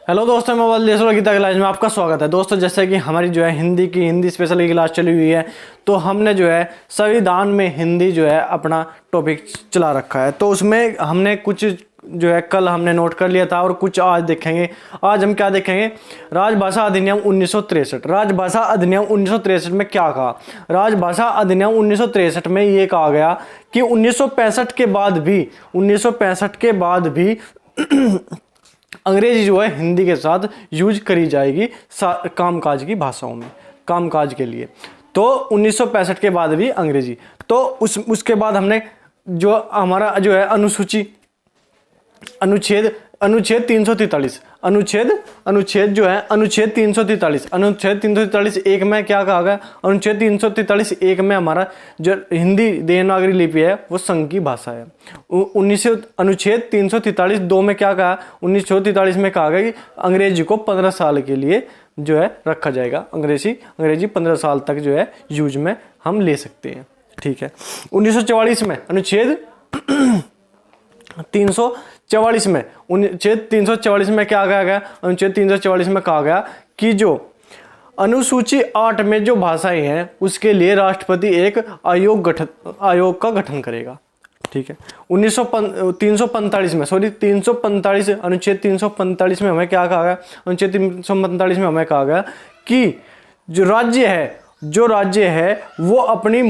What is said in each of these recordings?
Hello दोस्तों, मैं Baldev Gita class में आपका स्वागत है। दोस्तों, जैसे कि हमारी जो है हिंदी स्पेशल की क्लास चली हुई है, तो हमने जो है संविधान में हिंदी जो है अपना टॉपिक चला रखा है। तो उसमें हमने कुछ जो है कल हमने नोट कर लिया था और कुछ आज देखेंगे। आज हम क्या देखेंगे? राजभाषा अधिनियम 1963। राजभाषा अधिनियम 1963 में क्या कहा? राजभाषा अधिनियम 1963 में ये कहा गया कि 1965 के बाद भी अंग्रेजी जो है हिंदी के साथ यूज करी जाएगी कामकाज की भाषाओं में, कामकाज के लिए। तो 1965 के बाद भी अंग्रेजी। तो उसके बाद हमने जो हमारा जो है अनुच्छेद 343 अनुच्छेद जो है अनुच्छेद 343 एक में क्या कहा गया? अनुच्छेद 343 एक में हमारा जो हिंदी देवनागरी लिपि है वो संघ की भाषा है। अनुच्छेद 343 दो में क्या कहा? 1943 में कहा गया कि अंग्रेजी को 15 साल के लिए जो है रखा जाएगा। अंग्रेजी 15 साल तक जो है यूज में हम ले सकते हैं। ठीक है। 1944 में अनुच्छेद 344 में अनुच्छेद 344 में क्या कहा गया? अनुच्छेद 344 में कहा गया कि जो अनुसूची 8 में जो भाषाएं हैं उसके लिए राष्ट्रपति एक आयोग का गठन करेगा। ठीक है। 345 अनुच्छेद 345 में हमें क्या कहा गया? अनुच्छेद 345 में हमें कहा गया कि जो राज्य है वो अपनी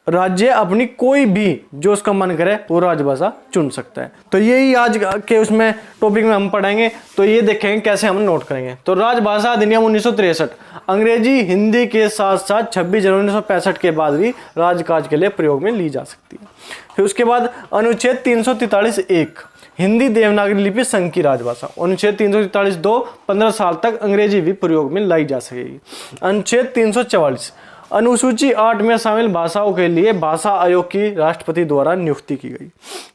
राज्य अपनी कोई भी जो उसका मन करे वो राजभाषा चुन सकता है। तो यही आज के उसमें टॉपिक में हम पढ़ेंगे। तो ये देखेंगे कैसे हम नोट करेंगे। तो राजभाषा अधिनियम 1963 अंग्रेजी हिंदी के साथ साथ 26 जनवरी 1965 के बाद भी राजकाज के लिए प्रयोग में ली जा सकती है। फिर उसके बाद अनुच्छेद 343(1) हिंदी देवनागरी लिपि संघ की राजभाषा। अनुच्छेद 343(2) 15 साल तक अंग्रेजी भी प्रयोग में लाई जा सकेगी। अनुच्छेद 344 अनुसूची 8 में शामिल भाषाओं के लिए भाषा आयोग की राष्ट्रपति द्वारा नियुक्ति की गई।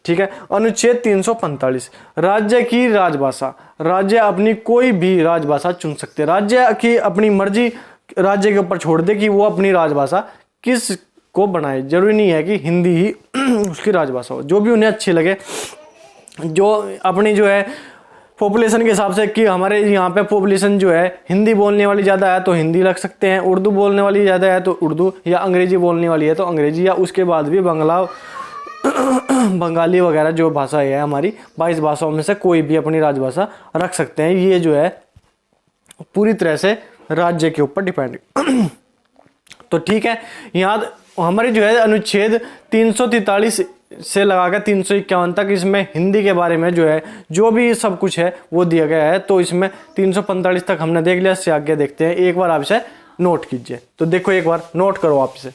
ठीक है। अनुच्छेद 345 राज्य की राजभाषा। राज्य अपनी कोई भी राजभाषा चुन सकते हैं। राज्य की अपनी मर्जी राज्य के ऊपर छोड़ दे कि वो अपनी राजभाषा किस को बनाए। जरूरी नहीं है कि हिंदी ही उसकी राजभाषा हो, जो भी उन्हें अच्छी लगे। जो अपनी जो है पॉपुलेशन के हिसाब से कि हमारे यहाँ पे पॉपुलेशन जो है हिंदी बोलने वाली ज़्यादा है तो हिंदी रख सकते हैं, उर्दू बोलने वाली ज़्यादा है तो उर्दू, या अंग्रेजी बोलने वाली है तो अंग्रेजी, या उसके बाद भी बंगाली वगैरह जो भाषा है हमारी 22 भाषाओं में से कोई भी अपनी राजभाषा रख सकते हैं। ये जो है पूरी तरह से राज्य के ऊपर डिपेंड। तो ठीक है, यहाँ हमारी जो है अनुच्छेद 343 से लगाकर 351 तक इसमें हिंदी के बारे में जो है जो भी सब कुछ है वो दिया गया है। तो इसमें 345 तक हमने देख लिया, इससे आगे देखते हैं। एक बार आप इसे नोट कीजिए। तो देखो, एक बार नोट करो आप इसे।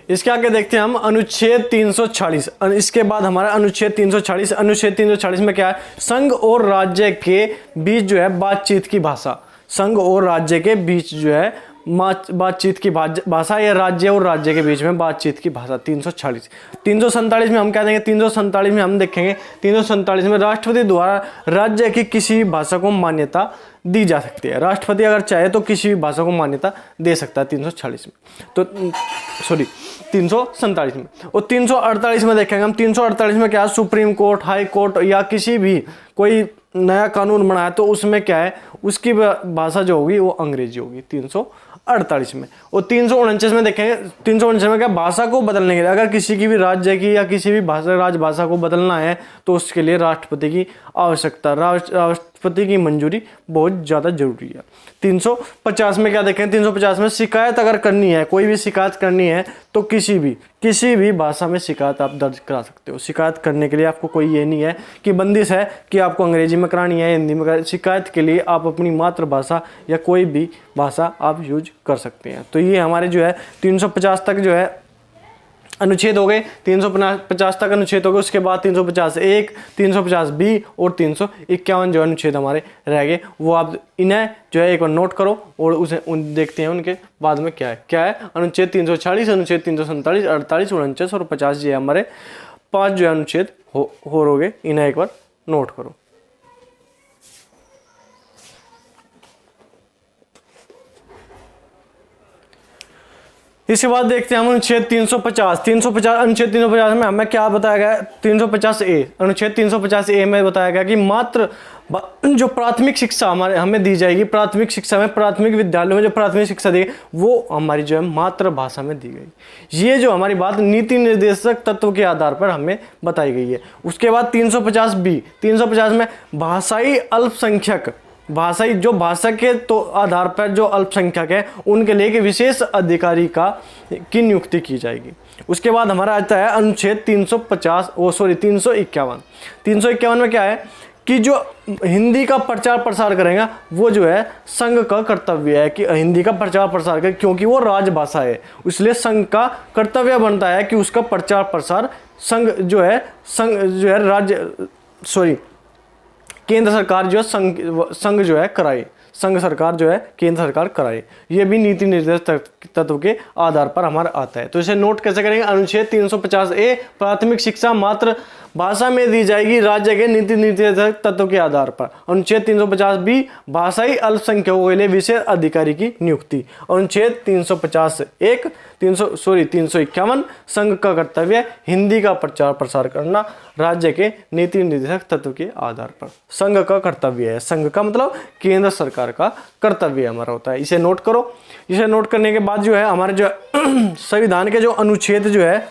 इसके आगे देखते हैं हम अनुच्छेद 346। इसके बाद हमारा अनुच्छेद 346 में क्या है? संघ और राज्य के बीच जो है बातचीत की भाषा। संघ और राज्य के बीच जो है बातचीत की भाषा, या राज्य और राज्य के बीच में बातचीत की भाषा। 347 में हम क्या देंगे? 347 में हम देखेंगे 347 में राष्ट्रपति द्वारा राज्य की किसी भी भाषा को मान्यता दी जा सकती है। राष्ट्रपति अगर चाहे तो किसी भी भाषा को मान्यता दे सकता है 347 में। तो 347 में। और 348 में देखेंगे हम। 348 में क्या है? सुप्रीम कोर्ट, हाई कोर्ट या किसी भी कोई नया कानून बनाया तो उसमें क्या है? उसकी भाषा जो होगी वो अंग्रेजी होगी 348 में। और 349 में देखेंगे। 349 में क्या? भाषा को बदलने के लिए अगर किसी की भी राज्य की या किसी भी राजभाषा को बदलना है तो उसके लिए राष्ट्रपति की आवश्यकता, राष्ट्रपति की मंजूरी बहुत ज़्यादा जरूरी है। 350 में क्या देखें? 350 में शिकायत अगर करनी है, कोई भी शिकायत करनी है तो किसी भी भाषा में शिकायत आप दर्ज करा सकते हो। शिकायत करने के लिए आपको कोई ये नहीं है कि बंदिश है कि आपको अंग्रेजी में करानी है, हिंदी में करानी। शिकायत के लिए आप अपनी मातृभाषा या कोई भी भाषा आप यूज कर सकते हैं। तो ये हमारे जो है 350 तक जो है अनुच्छेद हो गए। 350 तक अनुच्छेद हो गए। उसके बाद 350(1), 350(b) और 351 जो अनुच्छेद हमारे रह गए, वो आप इन्हें जो है एक बार नोट करो और उसे देखते हैं उनके बाद में क्या है। अनुच्छेद 346, अनुच्छेद 347, 48, 49 और 50 ये हमारे 5 जो अनुच्छेद हो गए। इन्हें एक बार नोट करो। इसके बाद देखते हैं हम अनुच्छेद 350 अनुच्छेद 350 में हमें क्या बताया गया है? 350 ए, अनुच्छेद 350 ए में बताया गया कि मात्र जो प्राथमिक शिक्षा हमें दी जाएगी, प्राथमिक शिक्षा में, प्राथमिक विद्यालयों में जो प्राथमिक शिक्षा दी वो हमारी जो है मातृभाषा में दी गई। ये जो हमारी बात नीति निर्देशक तत्व के आधार पर हमें बताई गई है। उसके बाद 350 बी, 350 में भाषाई अल्पसंख्यक, भाषाई जो भाषा के तो आधार पर जो अल्पसंख्यक है उनके लिए एक विशेष अधिकारी की नियुक्ति की जाएगी। उसके बाद हमारा आता है अनुच्छेद 351 में क्या है कि जो हिंदी का प्रचार प्रसार करेगा वो जो है संघ का कर्तव्य है कि हिंदी का प्रचार प्रसार करे, क्योंकि वो राजभाषा है, इसलिए संघ का कर्तव्य बनता है कि उसका प्रचार प्रसार संघ जो है केंद्र सरकार जो संघ जो है कराए, संघ सरकार जो है केंद्र सरकार कराए। ये भी नीति निर्देश तत्व के आधार पर हमारा आता है। तो इसे नोट कैसे करेंगे? अनुच्छेद 350 ए, प्राथमिक शिक्षा मात्र भाषा में दी जाएगी राज्य के नीति निर्देशक तत्व के आधार पर। अनुच्छेद 350 बी, भाषाई अल्पसंख्यकों के लिए विशेष अधिकारी की नियुक्ति। अनुच्छेद 351 संघ का कर्तव्य हिंदी का प्रचार प्रसार करना राज्य के नीति निर्देशक तत्व के आधार पर। संघ का कर्तव्य है, संघ का मतलब केंद्र सरकार का कर्तव्य हमारा होता है। इसे नोट करो। इसे नोट करने के बाद जो है हमारे जो संविधान के जो अनुच्छेद जो है,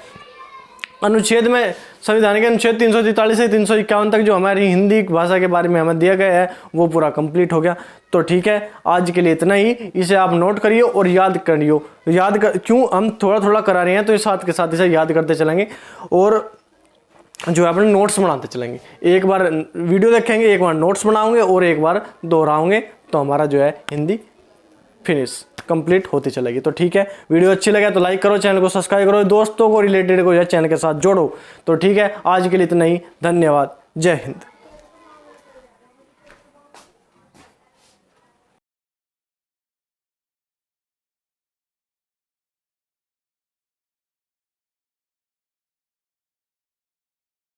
अनुच्छेद में संविधान के अनुच्छेद 343 से 351 तक जो हमारी हिंदी भाषा के बारे में हमें दिया गया है वो पूरा कंप्लीट हो गया। तो ठीक है, आज के लिए इतना ही। इसे आप नोट करिए और याद करिए। क्यों हम थोड़ा थोड़ा करा रहे हैं तो इस साथ के साथ इसे याद करते चलेंगे और जो है अपने नोट्स बनाते चलेंगे। एक बार वीडियो देखेंगे, एक बार नोट्स बनाओगे और एक बार दोहराओगे तो हमारा जो है हिंदी फिनिश कंप्लीट होती चलेगी। तो ठीक है, वीडियो अच्छी लगे तो लाइक करो, चैनल को सब्सक्राइब करो, दोस्तों को रिलेटेड को चैनल के साथ जोड़ो। तो ठीक है, आज के लिए इतना ही। धन्यवाद। जय हिंद।